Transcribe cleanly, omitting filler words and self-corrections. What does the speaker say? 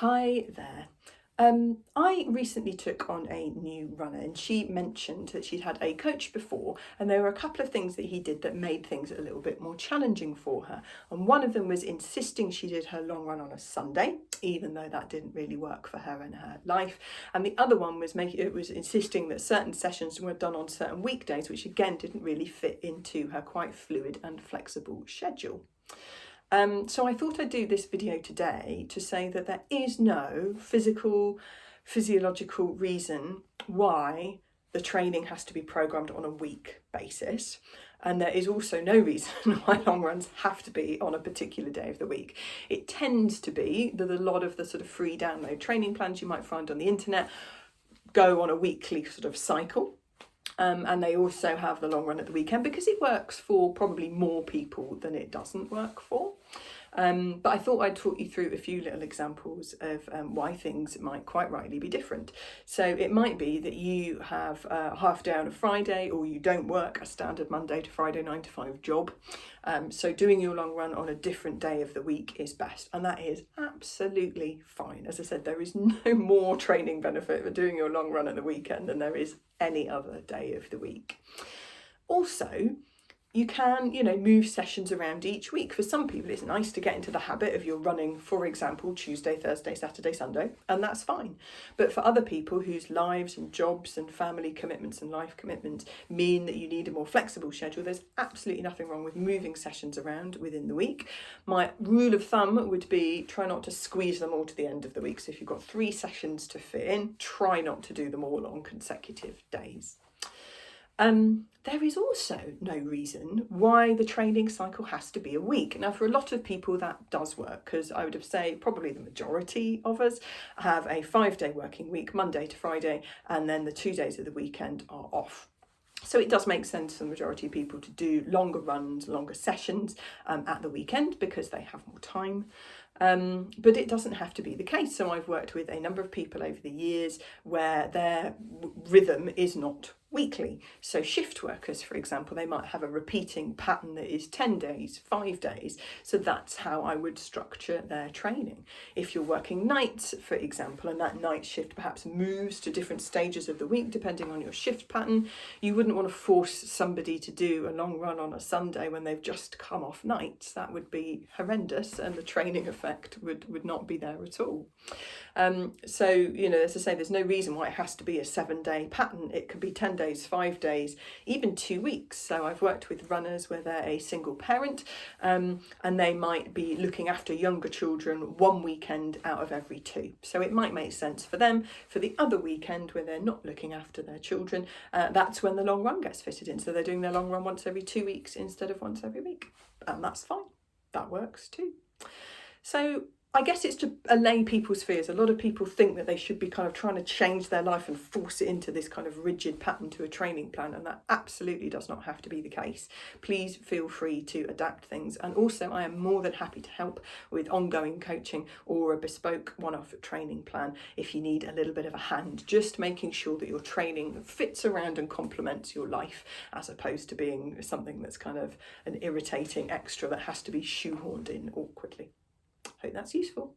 Hi there. I recently took on a new runner and she mentioned that she'd had a coach before and there were a couple of things that he did that made things a little bit more challenging for her. And one of them was insisting she did her long run on a Sunday, even though that didn't really work for her and her life. And the other one was insisting that certain sessions were done on certain weekdays, which again didn't really fit into her quite fluid and flexible schedule. So I thought I'd do this video today to say that there is no physiological reason why the training has to be programmed on a week basis. And there is also no reason why long runs have to be on a particular day of the week. It tends to be that a lot of the sort of free download training plans you might find on the internet go on a weekly sort of cycle. And they also have the long run at the weekend because it works for probably more people than it doesn't work for. But I thought I'd talk you through a few little examples of why things might quite rightly be different. So it might be that you have a half day on a Friday, or you don't work a standard Monday to Friday 9 to 5 job. So doing your long run on a different day of the week is best, and that is absolutely fine. As I said, there is no more training benefit for doing your long run at the weekend than there is any other day of the week. Also, you can, move sessions around each week. For some people, it's nice to get into the habit of your running, for example, Tuesday, Thursday, Saturday, Sunday, and that's fine. But for other people whose lives and jobs and family commitments and life commitments mean that you need a more flexible schedule, there's absolutely nothing wrong with moving sessions around within the week. My rule of thumb would be try not to squeeze them all to the end of the week. So if you've got 3 sessions to fit in, try not to do them all on consecutive days. There is also no reason why the training cycle has to be a week. Now, for a lot of people that does work, because I would say probably the majority of us have a 5-day working week, Monday to Friday, and then the 2 days of the weekend are off. So it does make sense for the majority of people to do longer runs, longer sessions at the weekend because they have more time. But it doesn't have to be the case. So I've worked with a number of people over the years where their rhythm is not weekly. So shift workers, for example, they might have a repeating pattern that is 10 days, 5 days. So that's how I would structure their training. If you're working nights, for example, and that night shift perhaps moves to different stages of the week, depending on your shift pattern, you wouldn't want to force somebody to do a long run on a Sunday when they've just come off nights. That would be horrendous, and the training effect would not be there at all. So, as I say, there's no reason why it has to be a 7-day pattern. It could be 10 days, 5 days, even 2 weeks. So I've worked with runners where they're a single parent and they might be looking after younger children 1 weekend out of every 2. So it might make sense for them. For the other weekend where they're not looking after their children, that's when the long run gets fitted in. So they're doing their long run once every 2 weeks instead of once every week. And that's fine. That works too. So I guess it's to allay people's fears. A lot of people think that they should be kind of trying to change their life and force it into this kind of rigid pattern to a training plan, and that absolutely does not have to be the case. Please feel free to adapt things, and also I am more than happy to help with ongoing coaching or a bespoke one-off training plan if you need a little bit of a hand, just making sure that your training fits around and complements your life as opposed to being something that's kind of an irritating extra that has to be shoehorned in awkwardly. Hope that's useful.